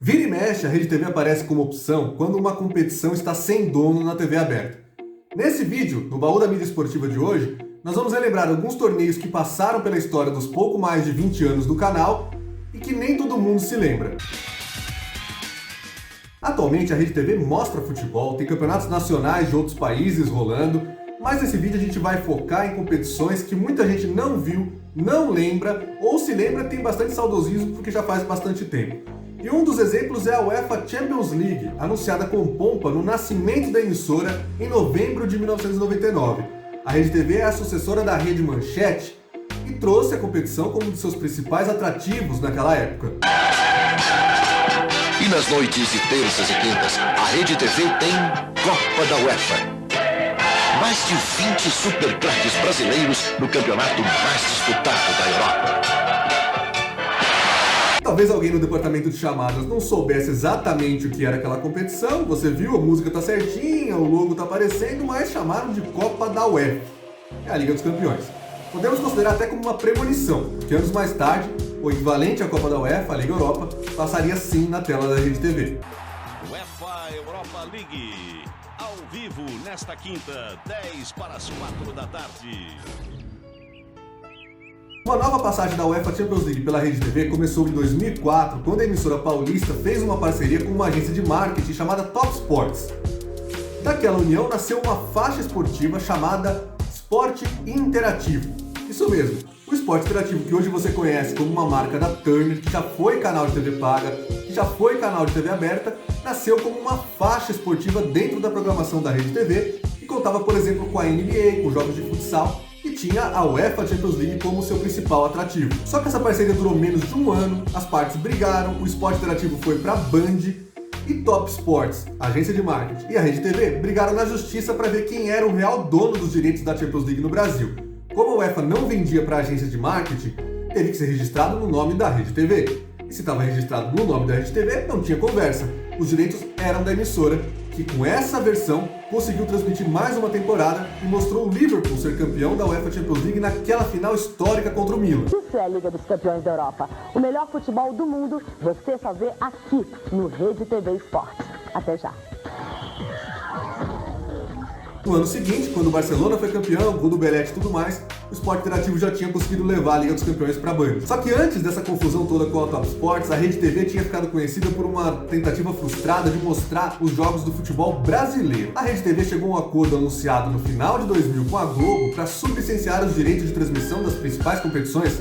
Vira e mexe, a Rede TV aparece como opção quando uma competição está sem dono na TV aberta. Nesse vídeo, no Baú da Mídia Esportiva de hoje, nós vamos relembrar alguns torneios que passaram pela história dos pouco mais de 20 anos do canal e que nem todo mundo se lembra. Atualmente a Rede TV mostra futebol, tem campeonatos nacionais de outros países rolando, mas nesse vídeo a gente vai focar em competições que muita gente não viu, não lembra, ou se lembra tem bastante saudosismo porque já faz bastante tempo. E um dos exemplos é a UEFA Champions League, anunciada com pompa no nascimento da emissora em novembro de 1999. A Rede TV é a sucessora da Rede Manchete e trouxe a competição como um de seus principais atrativos naquela época. E nas noites de terças e quintas, a Rede TV tem Copa da UEFA. Mais de 20 supercraques brasileiros no campeonato mais disputado da Europa. Talvez alguém no departamento de chamadas não soubesse exatamente o que era aquela competição, você viu, a música tá certinha, o logo tá aparecendo, mas chamaram de Copa da UEFA. É a Liga dos Campeões. Podemos considerar até como uma premonição, porque anos mais tarde, o equivalente à Copa da UEFA, a Liga Europa, passaria sim na tela da Rede TV. UEFA Europa League, ao vivo nesta quinta, 10 para as 4 da tarde. Uma nova passagem da UEFA Champions League pela Rede TV começou em 2004, quando a emissora paulista fez uma parceria com uma agência de marketing chamada Top Sports. Daquela união nasceu uma faixa esportiva chamada Esporte Interativo. Isso mesmo, o Esporte Interativo que hoje você conhece como uma marca da Turner, que já foi canal de TV paga, que já foi canal de TV aberta, nasceu como uma faixa esportiva dentro da programação da Rede TV e contava, por exemplo, com a NBA, com jogos de futsal, e tinha a UEFA Champions League como seu principal atrativo. Só que essa parceria durou menos de um ano, as partes brigaram, o Esporte Interativo foi para a Band e Top Sports, a agência de marketing, e a Rede TV brigaram na justiça para ver quem era o real dono dos direitos da Champions League no Brasil. Como a UEFA não vendia para agências de marketing, teve que ser registrado no nome da Rede TV. E se estava registrado no nome da Rede TV, não tinha conversa. Os direitos eram da emissora, que com essa versão conseguiu transmitir mais uma temporada e mostrou o Liverpool ser campeão da UEFA Champions League naquela final histórica contra o Milan. Isso é a Liga dos Campeões da Europa. O melhor futebol do mundo você só vê aqui no Rede TV Esportes. Até já. No ano seguinte, quando o Barcelona foi campeão, gol do Belete e tudo mais, o Esporte Interativo já tinha conseguido levar a Liga dos Campeões para a Band. Só que antes dessa confusão toda com a Top Sports, a Rede TV tinha ficado conhecida por uma tentativa frustrada de mostrar os jogos do futebol brasileiro. A Rede TV chegou a um acordo anunciado no final de 2000 com a Globo para sublicenciar os direitos de transmissão das principais competições,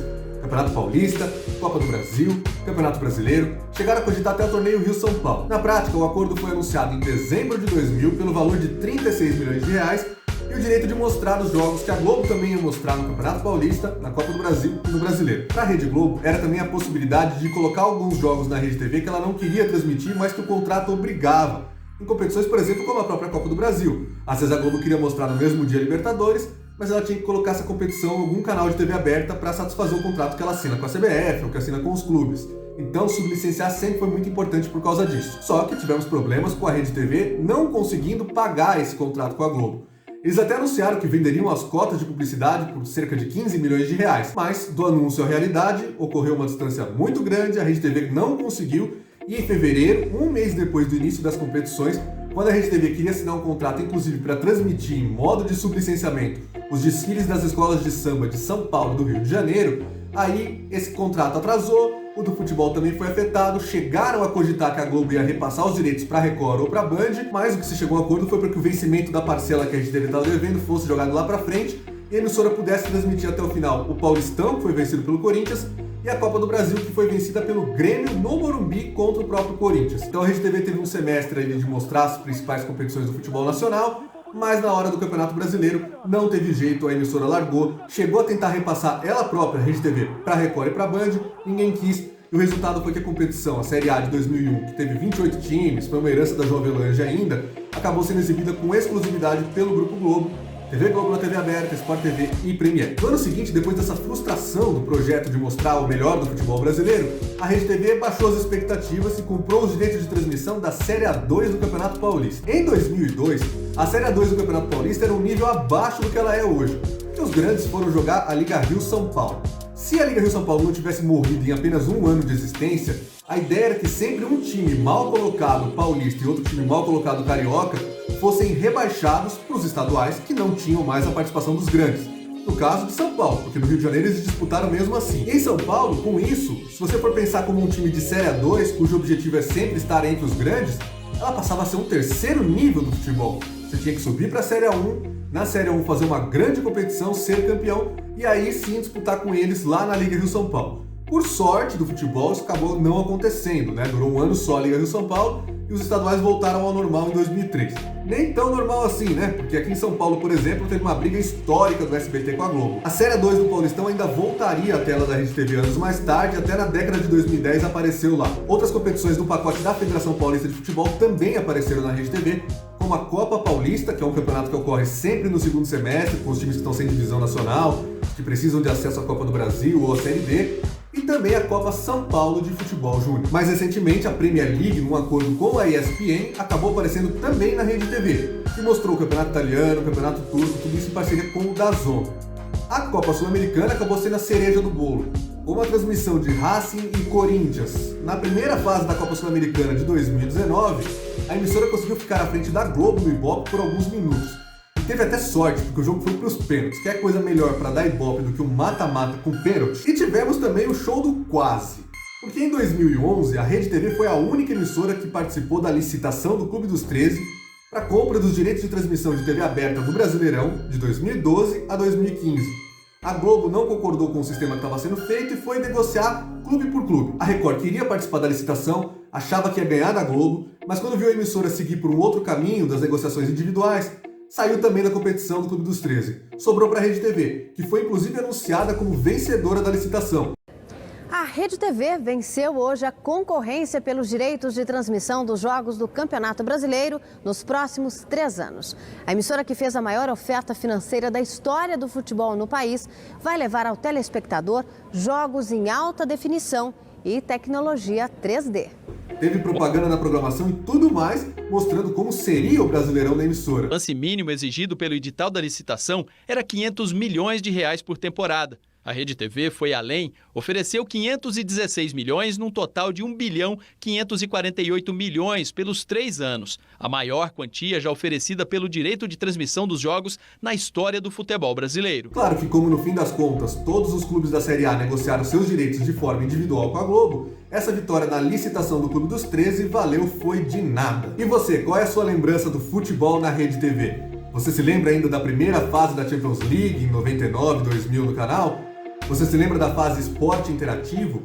Campeonato Paulista, Copa do Brasil, Campeonato Brasileiro, chegaram a cogitar até o torneio Rio-São Paulo. Na prática, o acordo foi anunciado em dezembro de 2000 pelo valor de 36 milhões de reais e o direito de mostrar os jogos que a Globo também ia mostrar no Campeonato Paulista, na Copa do Brasil e no Brasileiro. Para a Rede Globo, era também a possibilidade de colocar alguns jogos na Rede TV que ela não queria transmitir, mas que o contrato obrigava. Em competições, por exemplo, como a própria Copa do Brasil. Às vezes a Globo queria mostrar no mesmo dia Libertadores, mas ela tinha que colocar essa competição em algum canal de TV aberta para satisfazer o contrato que ela assina com a CBF ou que assina com os clubes. Então, sublicenciar sempre foi muito importante por causa disso. Só que tivemos problemas com a Rede TV não conseguindo pagar esse contrato com a Globo. Eles até anunciaram que venderiam as cotas de publicidade por cerca de 15 milhões de reais, mas do anúncio à realidade ocorreu uma distância muito grande, a Rede TV não conseguiu e em fevereiro, um mês depois do início das competições, quando a Rede TV queria assinar um contrato, inclusive para transmitir em modo de sublicenciamento os desfiles das escolas de samba de São Paulo e do Rio de Janeiro, aí esse contrato atrasou, o do futebol também foi afetado, chegaram a cogitar que a Globo ia repassar os direitos para a Record ou para a Band, mas o que se chegou a acordo foi para que o vencimento da parcela que a Rede TV estava devendo fosse jogado lá para frente e a emissora pudesse transmitir até o final o Paulistão, que foi vencido pelo Corinthians, e a Copa do Brasil, que foi vencida pelo Grêmio no Morumbi contra o próprio Corinthians. Então a Rede TV teve um semestre ali de mostrar as principais competições do futebol nacional, mas na hora do Campeonato Brasileiro não teve jeito, a emissora largou, chegou a tentar repassar ela própria, a Rede TV, para a Record e para a Band, ninguém quis, e o resultado foi que a competição, a Série A de 2001, que teve 28 times, foi uma herança da Jovem Lange ainda, acabou sendo exibida com exclusividade pelo Grupo Globo, TV Globo na TV aberta, Sport TV e Premiere. No ano seguinte, depois dessa frustração do projeto de mostrar o melhor do futebol brasileiro, a Rede TV baixou as expectativas e comprou os direitos de transmissão da Série A2 do Campeonato Paulista. Em 2002, a Série A2 do Campeonato Paulista era um nível abaixo do que ela é hoje, porque os grandes foram jogar a Liga Rio-São Paulo. Se a Liga Rio-São Paulo não tivesse morrido em apenas um ano de existência, A ideia era que sempre um time mal colocado paulista e outro time mal colocado carioca fossem rebaixados para os estaduais que não tinham mais a participação dos grandes. No caso de São Paulo, porque no Rio de Janeiro eles disputaram mesmo assim. Em São Paulo, com isso, se você for pensar como um time de Série A2, cujo objetivo é sempre estar entre os grandes, ela passava a ser um terceiro nível do futebol. Você tinha que subir para a Série A1, na Série A1 fazer uma grande competição, ser campeão e aí sim disputar com eles lá na Liga Rio-São Paulo. Por sorte do futebol, isso acabou não acontecendo, né? Durou um ano só a Liga Rio-São Paulo e os estaduais voltaram ao normal em 2003. Nem tão normal assim, né? Porque aqui em São Paulo, por exemplo, teve uma briga histórica do SBT com a Globo. A Série 2 do Paulistão ainda voltaria à tela da Rede TV anos mais tarde, até na década de 2010 apareceu lá. Outras competições do pacote da Federação Paulista de Futebol também apareceram na Rede TV, como a Copa Paulista, que é um campeonato que ocorre sempre no segundo semestre, com os times que estão sem divisão nacional, que precisam de acesso à Copa do Brasil ou à Série D, e também a Copa São Paulo de Futebol Júnior. Mais recentemente, a Premier League, num acordo com a ESPN, acabou aparecendo também na Rede TV, que mostrou o Campeonato Italiano, o Campeonato Turco, tudo isso em parceria com o DAZN. A Copa Sul-Americana acabou sendo a cereja do bolo, com uma transmissão de Racing e Corinthians. Na primeira fase da Copa Sul-Americana de 2019, a emissora conseguiu ficar à frente da Globo no Ibope por alguns minutos. E teve até sorte, porque o jogo foi para os pênaltis, que é coisa melhor para dar Ibope do que um mata-mata com pênalti. E tivemos também o show do quase. Porque em 2011, a Rede TV foi a única emissora que participou da licitação do Clube dos 13 para a compra dos direitos de transmissão de TV aberta do Brasileirão de 2012 a 2015. A Globo não concordou com o sistema que estava sendo feito e foi negociar clube por clube. A Record queria participar da licitação, achava que ia ganhar da Globo, mas quando viu a emissora seguir por um outro caminho das negociações individuais, saiu também da competição do Clube dos 13. Sobrou para a Rede TV, que foi inclusive anunciada como vencedora da licitação. A Rede TV venceu hoje a concorrência pelos direitos de transmissão dos jogos do Campeonato Brasileiro nos próximos 3 anos. A emissora que fez a maior oferta financeira da história do futebol no país vai levar ao telespectador jogos em alta definição e tecnologia 3D. Teve propaganda na programação e tudo mais, mostrando como seria o Brasileirão da emissora. O lance mínimo exigido pelo edital da licitação era 500 milhões de reais por temporada. A Rede TV foi além, ofereceu 516 milhões num total de 1 bilhão 548 milhões pelos 3 anos, a maior quantia já oferecida pelo direito de transmissão dos jogos na história do futebol brasileiro. Claro que como no fim das contas todos os clubes da Série A negociaram seus direitos de forma individual com a Globo, essa vitória na licitação do Clube dos 13 valeu foi de nada. E você, qual é a sua lembrança do futebol na Rede TV? Você se lembra ainda da primeira fase da Champions League em 99, 2000 no canal? Você se lembra da fase esporte interativo?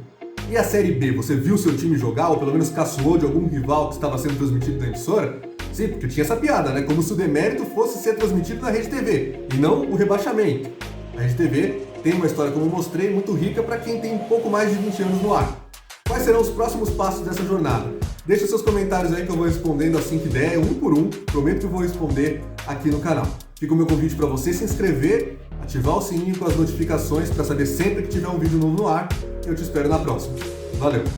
E a Série B, você viu seu time jogar ou pelo menos caçoou de algum rival que estava sendo transmitido na emissora? Sim, porque tinha essa piada, né? Como se o demérito fosse ser transmitido na Rede TV e não o rebaixamento. A Rede TV tem uma história, como eu mostrei, muito rica para quem tem pouco mais de 20 anos no ar. Quais serão os próximos passos dessa jornada? Deixa seus comentários aí que eu vou respondendo assim que der, um por um. Prometo que eu vou responder aqui no canal. Fica o meu convite para você se inscrever, ativar o sininho com as notificações para saber sempre que tiver um vídeo novo no ar. Eu te espero na próxima. Valeu!